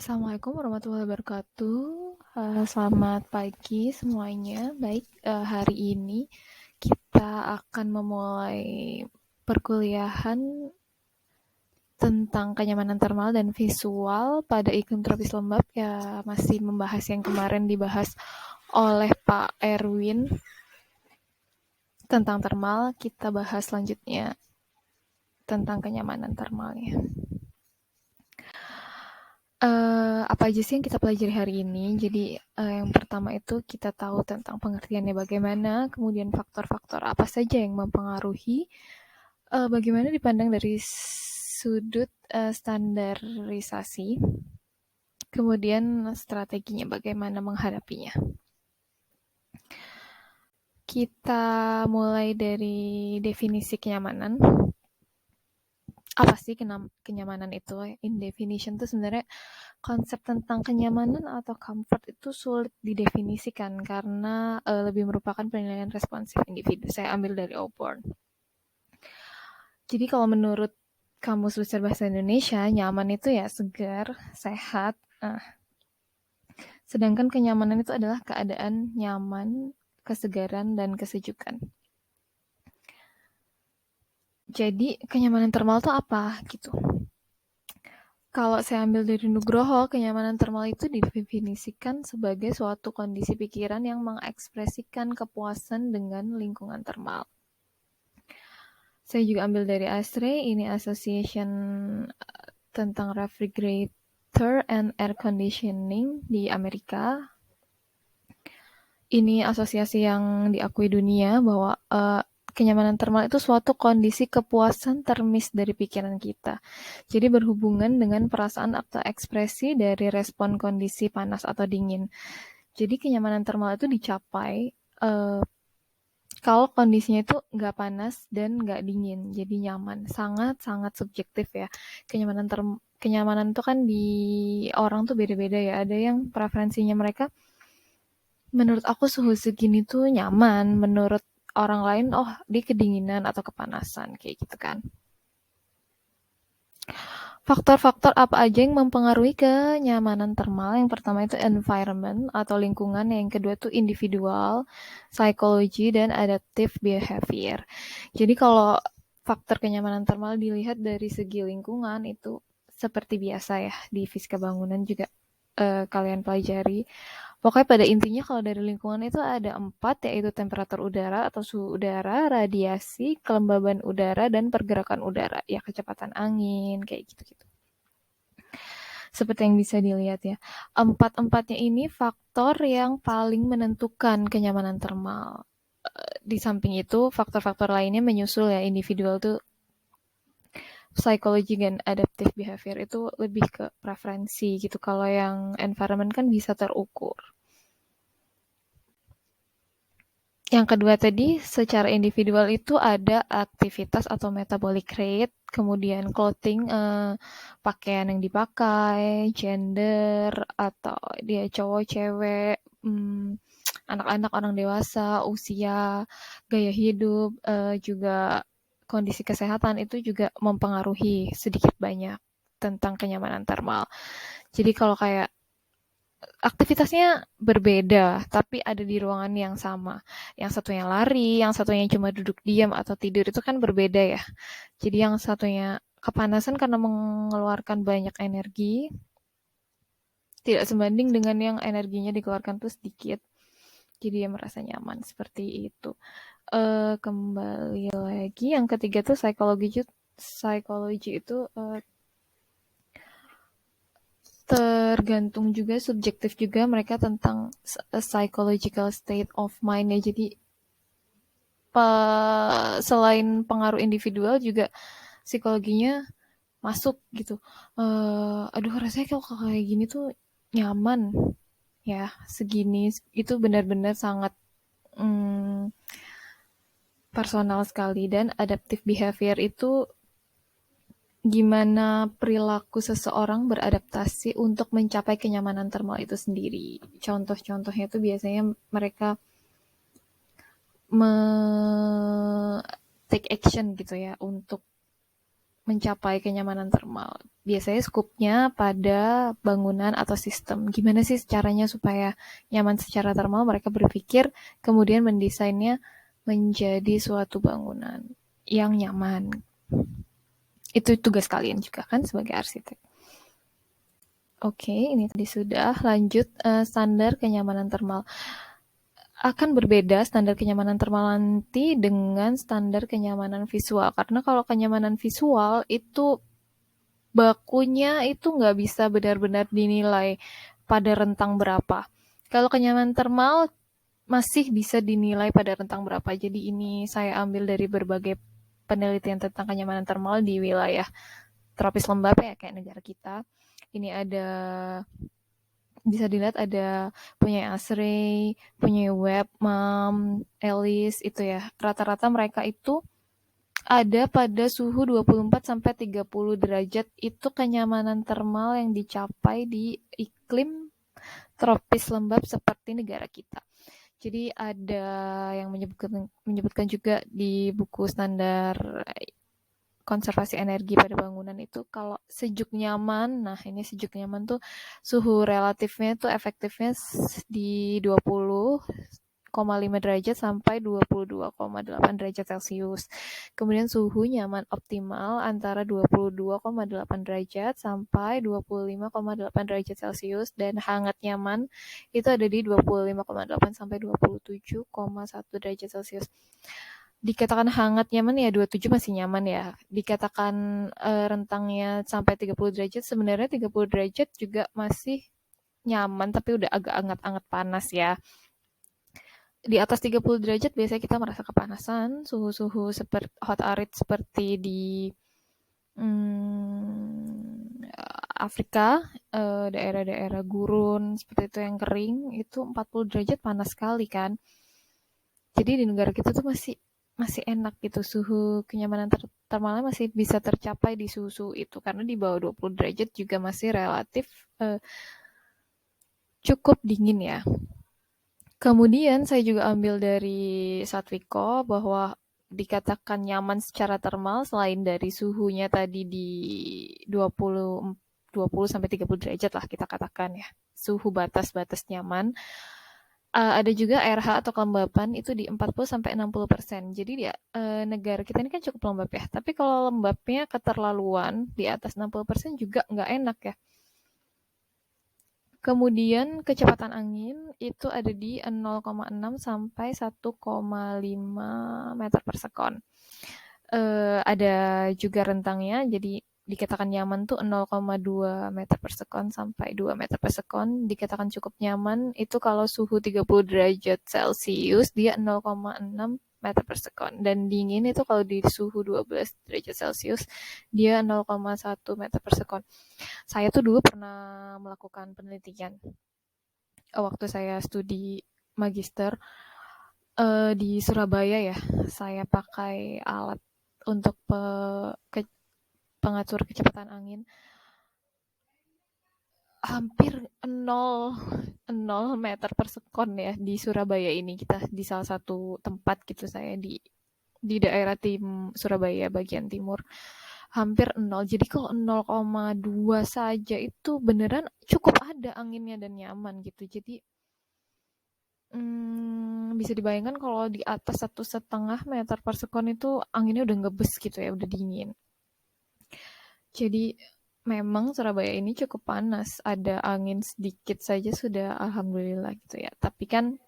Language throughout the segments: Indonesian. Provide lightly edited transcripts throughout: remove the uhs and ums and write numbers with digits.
Assalamualaikum warahmatullahi wabarakatuh. Selamat pagi semuanya. Baik, hari ini kita akan memulai perkuliahan tentang kenyamanan termal dan visual pada iklim tropis lembab, ya masih membahas yang kemarin dibahas oleh Pak Erwin tentang termal. Kita bahas selanjutnya tentang kenyamanan termalnya. Apa aja sih yang kita pelajari hari ini? Jadi yang pertama itu kita tahu tentang pengertiannya bagaimana, kemudian faktor-faktor apa saja yang mempengaruhi, bagaimana dipandang dari sudut standarisasi, kemudian strateginya bagaimana menghadapinya. Kita mulai dari definisi kenyamanan. Apa sih kenyamanan itu? In definition itu sebenarnya konsep tentang kenyamanan atau comfort itu sulit didefinisikan karena lebih merupakan penilaian responsif individu. Saya ambil dari Auburn. Jadi kalau menurut Kamus Besar Bahasa Indonesia, nyaman itu ya segar, sehat. Sedangkan kenyamanan itu adalah keadaan nyaman, kesegaran, dan kesejukan. Jadi kenyamanan termal itu apa gitu? Kalau saya ambil dari Nugroho, kenyamanan termal itu didefinisikan sebagai suatu kondisi pikiran yang mengekspresikan kepuasan dengan lingkungan termal. Saya juga ambil dari ASRE, ini Association tentang Refrigerator and Air Conditioning di Amerika. Ini asosiasi yang diakui dunia bahwa kenyamanan termal itu suatu kondisi kepuasan termis dari pikiran kita. Jadi berhubungan dengan perasaan atau ekspresi dari respon kondisi panas atau dingin. Jadi kenyamanan termal itu dicapai kalau kondisinya itu nggak panas dan nggak dingin, jadi nyaman. Sangat-sangat subjektif ya. Kenyamanan itu kan di orang tuh beda-beda ya. Ada yang preferensinya mereka, menurut aku suhu segini tuh nyaman. Menurut orang lain, oh dia kedinginan atau kepanasan, kayak gitu kan. Faktor-faktor apa aja yang mempengaruhi kenyamanan termal? Yang pertama itu environment atau lingkungan, yang kedua itu individual, psychology, dan adaptive behavior. Jadi kalau faktor kenyamanan termal dilihat dari segi lingkungan itu seperti biasa ya, di fisika bangunan juga kalian pelajari. Pokoknya pada intinya kalau dari lingkungan itu ada 4, yaitu temperatur udara atau suhu udara, radiasi, kelembaban udara, dan pergerakan udara. Ya kecepatan angin, kayak gitu-gitu. Seperti yang bisa dilihat ya. Empat-empatnya ini faktor yang paling menentukan kenyamanan termal. Di samping itu, faktor-faktor lainnya menyusul ya, individual tuh psychology dan adaptive behavior itu lebih ke preferensi gitu. Kalau yang environment kan bisa terukur. Yang kedua tadi, secara individual itu ada aktivitas atau metabolic rate, kemudian clothing, pakaian yang dipakai, gender, atau dia cowok, cewek, anak-anak, orang dewasa, usia, gaya hidup, juga kondisi kesehatan itu juga mempengaruhi sedikit banyak tentang kenyamanan termal. Jadi kalau kayak aktivitasnya berbeda, tapi ada di ruangan yang sama. Yang satunya lari, yang satunya cuma duduk diam atau tidur, itu kan berbeda ya. Jadi yang satunya kepanasan karena mengeluarkan banyak energi, tidak sebanding dengan yang energinya dikeluarkan tuh sedikit. Jadi dia merasa nyaman seperti itu. Kembali lagi, yang ketiga tuh psikologi itu tergantung juga, subjektif juga mereka tentang psychological state of mind ya. Jadi selain pengaruh individual juga psikologinya masuk gitu. Aduh rasanya kalau kayak gini tuh nyaman ya, segini itu benar-benar sangat personal sekali. Dan adaptive behavior itu gimana perilaku seseorang beradaptasi untuk mencapai kenyamanan termal itu sendiri. Contoh-contohnya itu biasanya mereka take action gitu ya, untuk mencapai kenyamanan termal? Biasanya skupnya pada bangunan atau sistem. Gimana sih caranya supaya nyaman secara termal? Mereka berpikir, kemudian mendesainnya menjadi suatu bangunan yang nyaman. Itu tugas kalian juga kan sebagai arsitek. Oke, ini tadi sudah. Lanjut, standar kenyamanan termal. Akan berbeda standar kenyamanan termal nanti dengan standar kenyamanan visual. Karena kalau kenyamanan visual itu bakunya itu nggak bisa benar-benar dinilai pada rentang berapa. Kalau kenyamanan termal masih bisa dinilai pada rentang berapa. Jadi ini saya ambil dari berbagai penelitian tentang kenyamanan termal di wilayah tropis lembab ya kayak negara kita. Ini ada bisa dilihat ada punya Asray, punya Webmam, Alice itu ya. Rata-rata mereka itu ada pada suhu 24 sampai 30 derajat itu kenyamanan termal yang dicapai di iklim tropis lembab seperti negara kita. Jadi ada yang menyebutkan juga di buku standar konservasi energi pada bangunan itu kalau sejuk nyaman, nah ini sejuk nyaman tuh suhu relatifnya tuh efektifnya di 20,5 derajat sampai 22,8 derajat Celcius. Kemudian suhu nyaman optimal antara 22,8 derajat sampai 25,8 derajat Celcius dan hangat nyaman itu ada di 25,8 sampai 27,1 derajat Celcius. Dikatakan hangat nyaman ya 27 masih nyaman ya. Dikatakan rentangnya sampai 30 derajat sebenarnya 30 derajat juga masih nyaman tapi udah agak anget-anget panas ya. Di atas 30 derajat biasanya kita merasa kepanasan, suhu-suhu seperti hot arid seperti di Afrika, daerah-daerah gurun seperti itu yang kering, itu 40 derajat panas sekali kan. Jadi di negara kita tuh masih enak gitu, suhu kenyamanan termalnya masih bisa tercapai di suhu itu karena di bawah 20 derajat juga masih relatif cukup dingin ya. Kemudian saya juga ambil dari Satwiko bahwa dikatakan nyaman secara termal selain dari suhunya tadi di 20 sampai 30 derajat lah kita katakan ya. Suhu batas-batas nyaman. Ada juga RH atau kelembapan itu di 40 sampai 60%. Jadi ya negara kita ini kan cukup lembab ya. Tapi kalau lembabnya keterlaluan di atas 60% juga nggak enak ya. Kemudian kecepatan angin itu ada di 0,6 sampai 1,5 meter per sekon. Ada juga rentangnya, jadi dikatakan nyaman tuh 0,2 meter per sekon sampai 2 meter per sekon. Dikatakan cukup nyaman itu kalau suhu 30 derajat Celcius dia 0,6 meter per sekon. Dan dingin itu kalau di suhu 12 derajat Celcius dia 0,1 meter per sekon. Saya tuh dulu pernah melakukan penelitian waktu saya studi magister di Surabaya ya. Saya pakai alat untuk pengatur kecepatan angin hampir 0 meter per sekon ya di Surabaya ini. Kita di salah satu tempat gitu saya di daerah Surabaya bagian timur hampir 0. Jadi kalau 0,2 saja itu beneran cukup ada anginnya dan nyaman gitu. Jadi bisa dibayangkan kalau di atas 1,5 meter per sekon itu anginnya udah ngebes gitu ya, udah dingin. Jadi memang Surabaya ini cukup panas, ada angin sedikit saja sudah alhamdulillah gitu ya. Tapi kan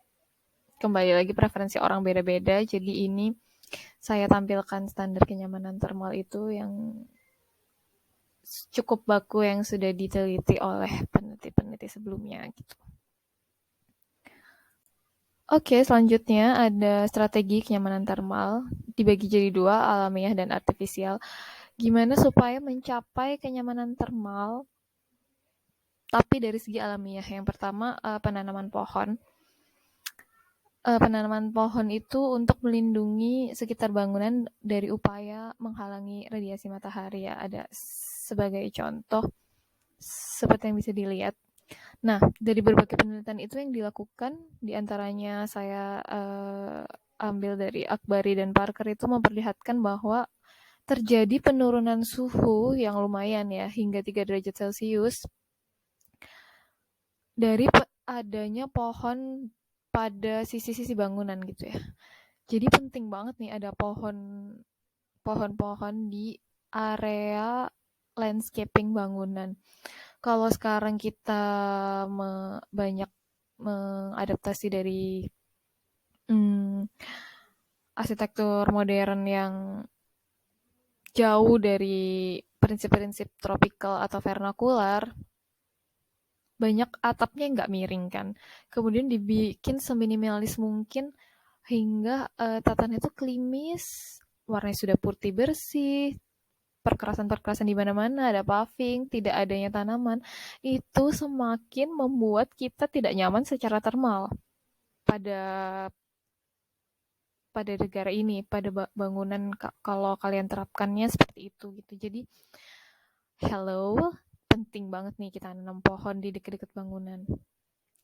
kembali lagi preferensi orang beda-beda, jadi ini saya tampilkan standar kenyamanan termal itu yang cukup baku yang sudah diteliti oleh peneliti-peneliti sebelumnya gitu. Oke, selanjutnya ada strategi kenyamanan termal dibagi jadi 2, alamiah dan artifisial. Gimana supaya mencapai kenyamanan termal tapi dari segi alamiah? Yang pertama penanaman pohon. Penanaman pohon itu untuk melindungi sekitar bangunan dari upaya menghalangi radiasi matahari ya. Ada sebagai contoh seperti yang bisa dilihat. Nah, dari berbagai penelitian itu yang dilakukan, diantaranya saya ambil dari Akbari dan Parker itu memperlihatkan bahwa terjadi penurunan suhu yang lumayan ya, hingga 3 derajat Celcius dari adanya pohon pada sisi-sisi bangunan gitu ya. Jadi penting banget nih ada pohon-pohon di area landscaping bangunan. Kalau sekarang kita banyak mengadaptasi dari arsitektur modern yang jauh dari prinsip-prinsip tropical atau vernakular, banyak atapnya nggak miring kan. Kemudian dibikin seminimalis mungkin hingga tatanan itu klimis, warnanya sudah putih bersih, perkerasan-perkerasan di mana-mana, ada paving, tidak adanya tanaman, itu semakin membuat kita tidak nyaman secara termal pada pada negara ini, pada bangunan kalau kalian terapkannya seperti itu gitu. Jadi, hello, penting banget nih kita nanam pohon di dekat-dekat bangunan.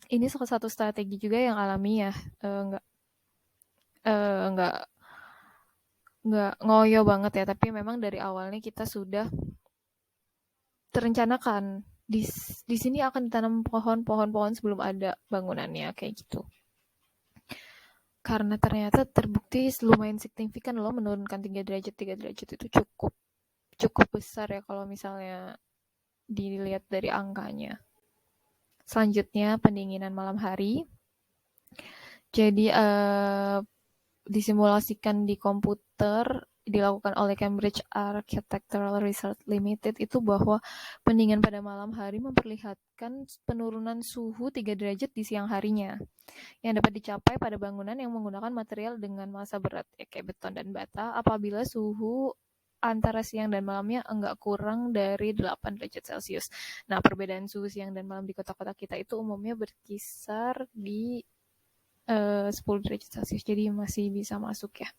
Ini salah satu strategi juga yang alamiah, nggak ngoyo banget ya, tapi memang dari awalnya kita sudah terencanakan di sini akan ditanam pohon-pohon sebelum ada bangunannya kayak gitu. Karena ternyata terbukti lumayan signifikan loh menurunkan 3 derajat itu cukup besar ya kalau misalnya dilihat dari angkanya. Selanjutnya pendinginan malam hari. Jadi disimulasikan di komputer dilakukan oleh Cambridge Architectural Research Limited itu bahwa pendinginan pada malam hari memperlihatkan penurunan suhu 3 derajat di siang harinya yang dapat dicapai pada bangunan yang menggunakan material dengan massa berat ya kayak beton dan bata apabila suhu antara siang dan malamnya enggak kurang dari 8 derajat Celcius. Nah, perbedaan suhu siang dan malam di kota-kota kita itu umumnya berkisar di 10 derajat Celcius, jadi masih bisa masuk ya.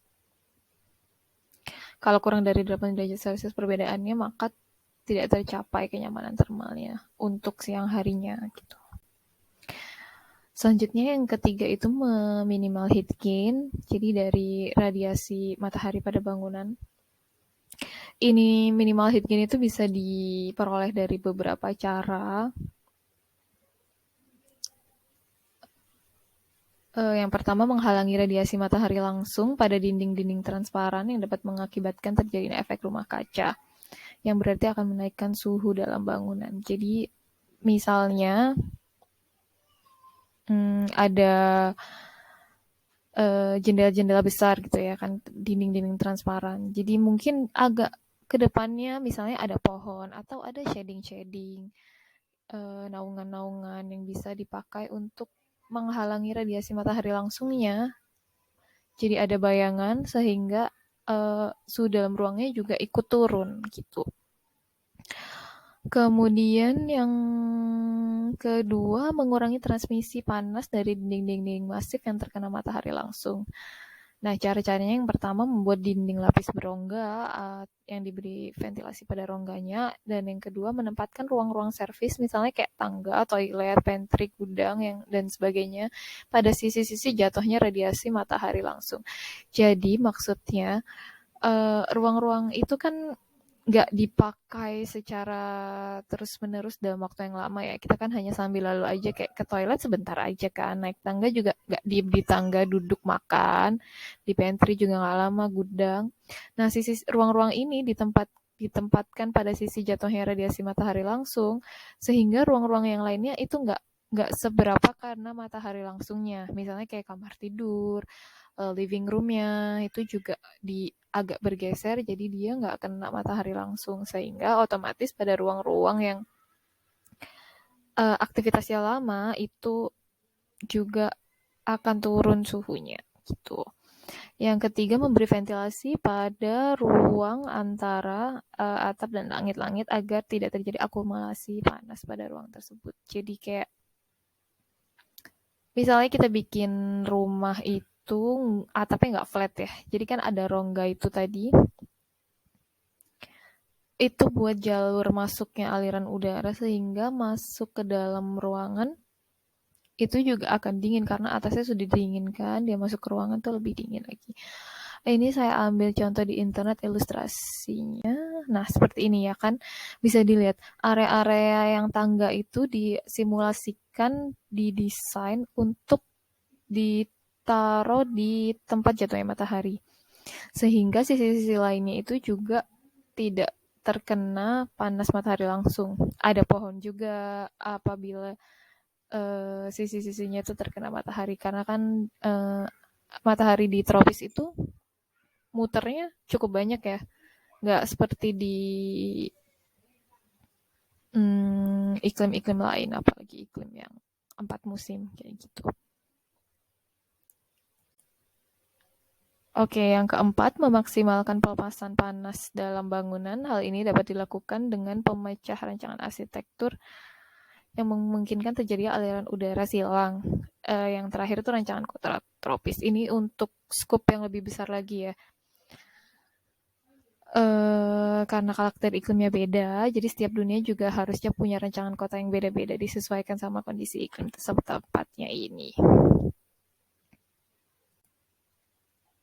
Kalau kurang dari 8 derajat Celcius perbedaannya, maka tidak tercapai kenyamanan termalnya untuk siang harinya gitu. Selanjutnya yang ketiga itu minimal heat gain, jadi dari radiasi matahari pada bangunan. Ini minimal heat gain itu bisa diperoleh dari beberapa cara. Yang pertama menghalangi radiasi matahari langsung pada dinding-dinding transparan yang dapat mengakibatkan terjadinya efek rumah kaca, yang berarti akan menaikkan suhu dalam bangunan. Jadi misalnya ada jendela-jendela besar gitu ya kan, dinding-dinding transparan. Jadi mungkin agak ke depannya misalnya ada pohon atau ada shading-shading, naungan-naungan yang bisa dipakai untuk menghalangi radiasi matahari langsungnya. Jadi ada bayangan sehingga suhu dalam ruangnya juga ikut turun gitu. Kemudian yang kedua, mengurangi transmisi panas dari dinding-dinding masif yang terkena matahari langsung. Nah, cara-caranya yang pertama membuat dinding lapis berongga yang diberi ventilasi pada rongganya, dan yang kedua menempatkan ruang-ruang servis misalnya kayak tangga, toilet, pantry, gudang dan sebagainya pada sisi-sisi jatuhnya radiasi matahari langsung. Jadi maksudnya ruang-ruang itu kan nggak dipakai secara terus-menerus dalam waktu yang lama ya. Kita kan hanya sambil lalu aja kayak ke toilet sebentar aja kan. Naik tangga juga nggak diem di tangga duduk makan. Di pantry juga nggak lama gudang. Nah, sisi ruang-ruang ini ditempatkan pada sisi jatuhnya radiasi matahari langsung sehingga ruang-ruang yang lainnya itu nggak seberapa karena matahari langsungnya. Misalnya kayak kamar tidur, living room-nya itu juga agak bergeser jadi dia nggak kena matahari langsung sehingga otomatis pada ruang-ruang yang aktivitasnya lama itu juga akan turun suhunya gitu. Yang ketiga memberi ventilasi pada ruang antara atap dan langit-langit agar tidak terjadi akumulasi panas pada ruang tersebut. Jadi kayak misalnya kita bikin rumah itu atapnya nggak flat ya. Jadi kan ada rongga itu tadi. Itu buat jalur masuknya aliran udara sehingga masuk ke dalam ruangan itu juga akan dingin karena atasnya sudah didinginkan, dia masuk ke ruangan tuh lebih dingin lagi. Ini saya ambil contoh di internet ilustrasinya. Nah, seperti ini ya kan. Bisa dilihat area-area yang tangga itu disimulasikan, didesain untuk ditaruh di tempat jatuhnya matahari. Sehingga sisi-sisi lainnya itu juga tidak terkena panas matahari langsung. Ada pohon juga apabila sisi-sisinya itu terkena matahari. Karena kan matahari di tropis itu muternya cukup banyak ya. Nggak seperti di iklim-iklim lain, apalagi iklim yang 4 musim kayak gitu. Oke, yang keempat, memaksimalkan pelepasan panas dalam bangunan. Hal ini dapat dilakukan dengan pemecah rancangan arsitektur yang memungkinkan terjadi aliran udara silang. Yang terakhir itu rancangan kota tropis. Ini untuk skop yang lebih besar lagi ya. Karena karakter iklimnya beda, jadi setiap dunia juga harusnya punya rancangan kota yang beda-beda disesuaikan sama kondisi iklim tempatnya ini.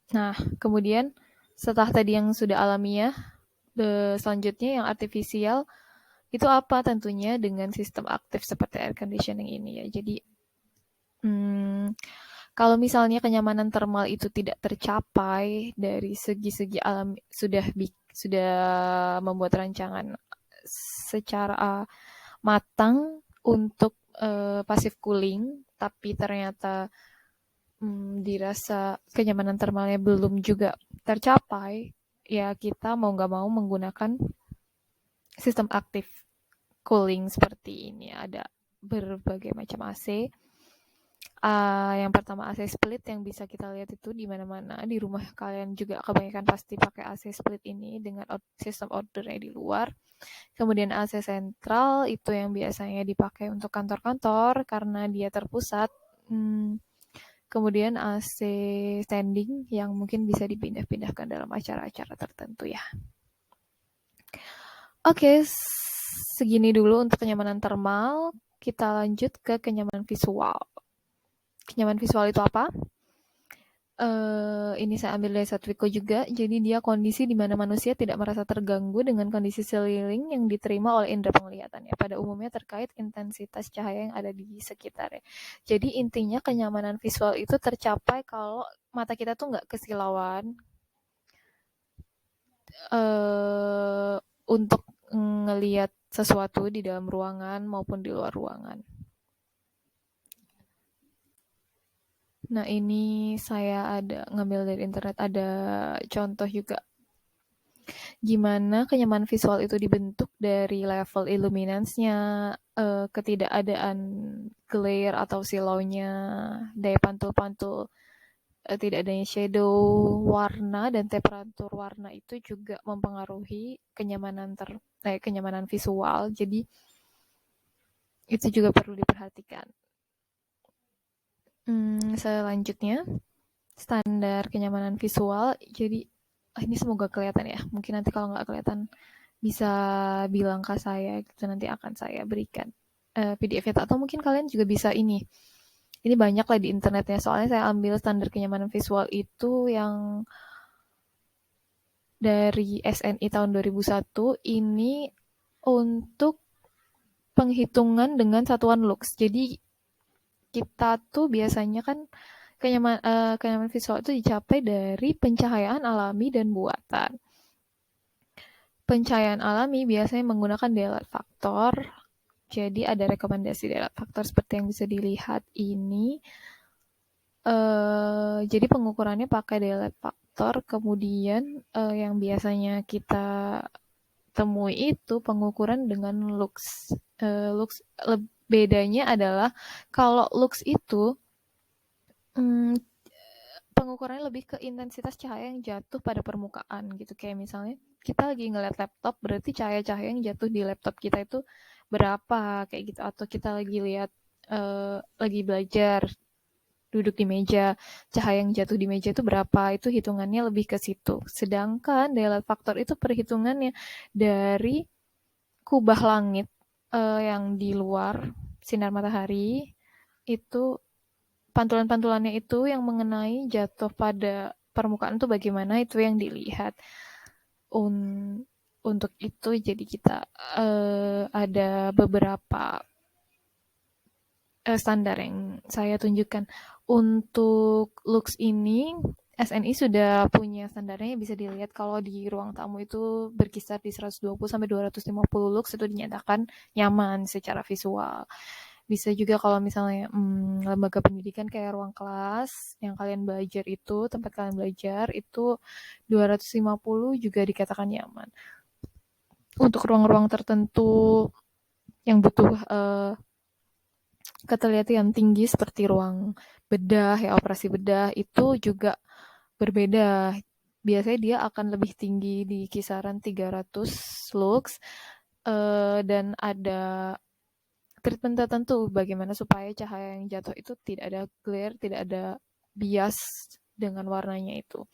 Nah, kemudian setelah tadi yang sudah alamiah, selanjutnya yang artifisial itu apa? Tentunya dengan sistem aktif seperti air conditioning ini ya. Jadi kalau misalnya kenyamanan thermal itu tidak tercapai dari segi-segi alam, sudah membuat rancangan secara matang untuk passive cooling, tapi ternyata dirasa kenyamanan thermalnya belum juga tercapai, ya kita mau nggak mau menggunakan sistem aktif cooling seperti ini. Ada berbagai macam AC. Yang pertama AC split yang bisa kita lihat itu di mana-mana. Di rumah kalian juga kebanyakan pasti pakai AC split ini dengan sistem ordernya di luar. Kemudian AC sentral itu yang biasanya dipakai untuk kantor-kantor karena dia terpusat. Kemudian AC standing yang mungkin bisa dipindah-pindahkan dalam acara-acara tertentu ya. Oke, segini dulu untuk kenyamanan thermal. Kita lanjut ke kenyamanan visual. Kenyamanan visual itu apa? Ini saya ambil dari Satwiko juga. Jadi dia kondisi di mana manusia tidak merasa terganggu dengan kondisi sekeliling yang diterima oleh indera penglihatannya. Pada umumnya terkait intensitas cahaya yang ada di sekitarnya. Jadi intinya kenyamanan visual itu tercapai kalau mata kita tuh nggak kesilauan untuk ngelihat sesuatu di dalam ruangan maupun di luar ruangan. Nah, ini saya ada ngambil dari internet, ada contoh juga gimana kenyamanan visual itu dibentuk dari level illuminance-nya, ketidakadaan glare atau silau-nya, daya pantul-pantul, tidak adanya shadow, warna, dan temperatur warna itu juga mempengaruhi kenyamanan visual. Jadi itu juga perlu diperhatikan. Selanjutnya, standar kenyamanan visual. Jadi ini semoga kelihatan ya. Mungkin nanti kalau nggak kelihatan bisa bilang ke saya gitu, nanti akan saya berikan PDF-nya, atau mungkin kalian juga bisa ini banyak lah di internetnya. Soalnya saya ambil standar kenyamanan visual itu yang dari SNI tahun 2001. Ini untuk penghitungan dengan satuan lux. Jadi kita tuh biasanya kan kenyamanan visual itu dicapai dari pencahayaan alami dan buatan. Pencahayaan alami biasanya menggunakan daylight factor. Jadi ada rekomendasi daylight factor seperti yang bisa dilihat ini. Jadi pengukurannya pakai daylight factor. Kemudian yang biasanya kita temui itu pengukuran dengan lux. Bedanya adalah kalau lux itu pengukurannya lebih ke intensitas cahaya yang jatuh pada permukaan gitu. Kayak misalnya kita lagi ngeliat laptop, berarti cahaya-cahaya yang jatuh di laptop kita itu berapa kayak gitu. Atau kita lagi lihat lagi belajar, duduk di meja, cahaya yang jatuh di meja itu berapa, itu hitungannya lebih ke situ. Sedangkan daylight factor itu perhitungannya dari kubah langit yang di luar sinar matahari, itu pantulan-pantulannya itu yang mengenai jatuh pada permukaan tuh bagaimana, itu yang dilihat. Untuk itu jadi kita ada beberapa standar yang saya tunjukkan. Untuk looks ini, SNI sudah punya standarnya, bisa dilihat kalau di ruang tamu itu berkisar di 120 sampai 250 lux itu dinyatakan nyaman secara visual. Bisa juga kalau misalnya lembaga pendidikan kayak ruang kelas yang kalian belajar itu, tempat kalian belajar itu 250 juga dikatakan nyaman. Untuk ruang-ruang tertentu yang butuh ketelitian tinggi seperti ruang bedah, ya operasi bedah itu juga berbeda. Biasanya dia akan lebih tinggi di kisaran 300 lux dan ada treatment tertentu bagaimana supaya cahaya yang jatuh itu tidak ada glare, tidak ada bias dengan warnanya itu.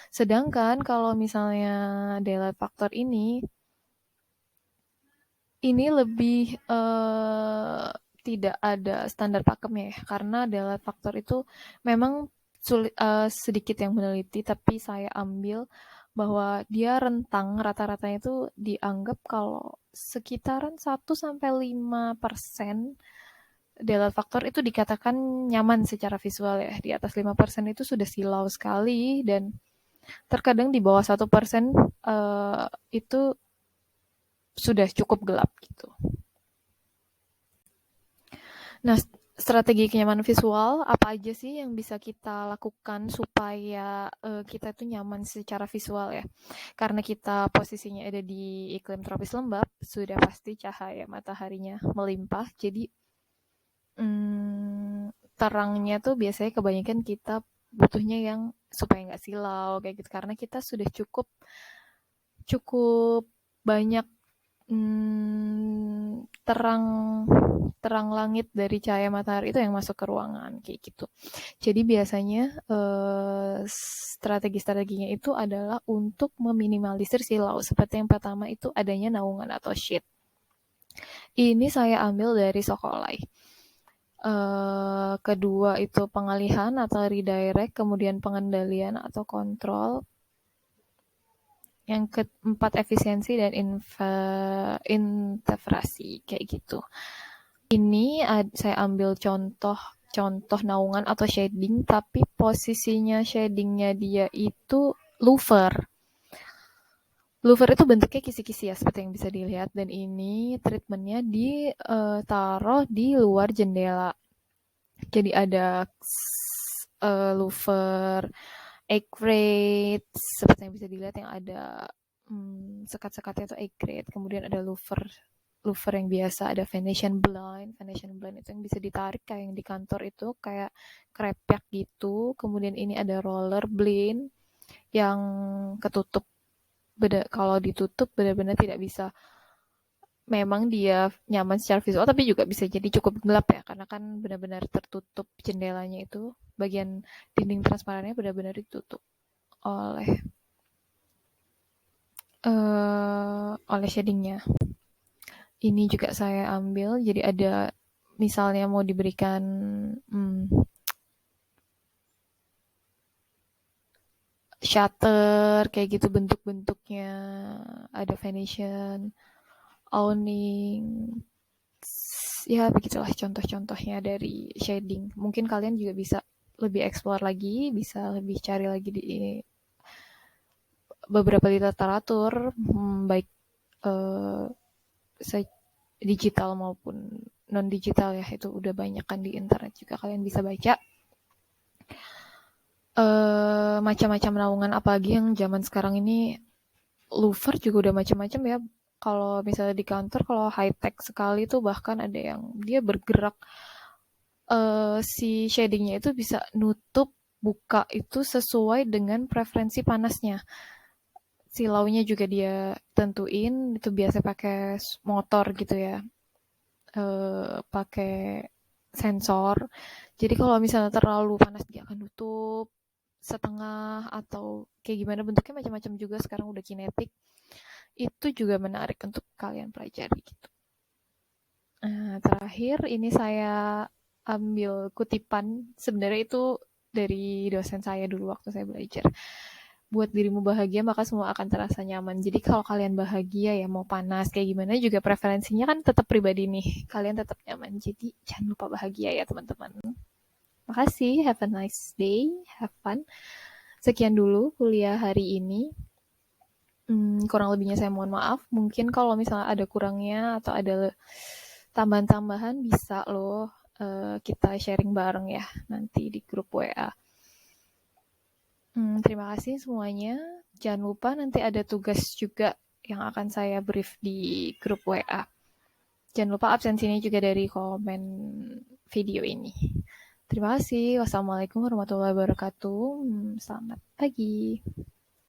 Sedangkan kalau misalnya daylight factor ini lebih tidak ada standar pakemnya ya, karena daylight factor itu memang sedikit yang meneliti, tapi saya ambil bahwa dia rentang rata-ratanya itu dianggap kalau sekitaran 1-5% daylight factor itu dikatakan nyaman secara visual ya. Di atas 5% itu sudah silau sekali, dan terkadang di bawah 1% itu sudah cukup gelap gitu. Nah, strategi kenyamanan visual apa aja sih yang bisa kita lakukan supaya kita itu nyaman secara visual ya? Karena kita posisinya ada di iklim tropis lembab, sudah pasti cahaya mataharinya melimpah. Jadi terangnya tuh biasanya kebanyakan kita butuhnya yang supaya nggak silau kayak gitu. Karena kita sudah cukup banyak terang terang langit dari cahaya matahari itu yang masuk ke ruangan kayak gitu. Jadi biasanya strategi-strateginya itu adalah untuk meminimalisir silau. Seperti yang pertama itu adanya naungan atau shade. Ini saya ambil dari Sokolai. Kedua itu pengalihan atau redirect, kemudian pengendalian atau kontrol. Yang keempat efisiensi dan interferasi kayak gitu. Ini saya ambil contoh naungan atau shading, tapi posisinya shadingnya dia itu louver. Louver itu bentuknya kisi-kisi ya, seperti yang bisa dilihat. Dan ini treatmentnya ditaruh di luar jendela. Jadi ada louver egg grade, seperti yang bisa dilihat yang ada sekat-sekatnya itu egg grade. Kemudian ada louver yang biasa, ada Venetian blind itu yang bisa ditarik kayak yang di kantor itu, kayak krepyak gitu. Kemudian ini ada roller blind yang ketutup, kalau ditutup benar-benar tidak bisa, memang dia nyaman secara visual tapi juga bisa jadi cukup gelap ya, karena kan benar-benar tertutup jendelanya itu, bagian dinding transparannya benar-benar ditutup oleh shadingnya. Ini juga saya ambil, jadi ada misalnya mau diberikan shutter kayak gitu bentuk-bentuknya, ada Venetian, awning, ya begitulah contoh-contohnya dari shading. Mungkin kalian juga bisa lebih explore lagi, bisa lebih cari lagi di beberapa literatur, baik digital maupun non digital ya, itu udah banyak kan di internet juga kalian bisa baca macam-macam naungan, apalagi yang zaman sekarang ini louver juga udah macam-macam ya. Kalau misalnya di kantor, kalau high tech sekali tuh bahkan ada yang dia bergerak, si shadingnya itu bisa nutup buka itu sesuai dengan preferensi panasnya. Silaunya juga dia tentuin, itu biasa pakai motor gitu ya, pakai sensor. Jadi kalau misalnya terlalu panas dia akan nutup setengah atau kayak gimana bentuknya, macam-macam juga sekarang udah kinetik. Itu juga menarik untuk kalian pelajari gitu. Terakhir ini saya ambil kutipan, sebenarnya itu dari dosen saya dulu waktu saya belajar. Buat dirimu bahagia, maka semua akan terasa nyaman. Jadi kalau kalian bahagia ya, mau panas kayak gimana juga preferensinya kan tetap pribadi nih. Kalian tetap nyaman. Jadi jangan lupa bahagia ya teman-teman. Makasih, have a nice day, have fun. Sekian dulu kuliah hari ini. Kurang lebihnya saya mohon maaf. Mungkin kalau misalnya ada kurangnya atau ada tambahan-tambahan bisa loh kita sharing bareng ya nanti di grup WA. Terima kasih semuanya. Jangan lupa nanti ada tugas juga yang akan saya brief di grup WA. Jangan lupa absensinya juga dari komen video ini. Terima kasih. Wassalamualaikum warahmatullahi wabarakatuh. Selamat pagi.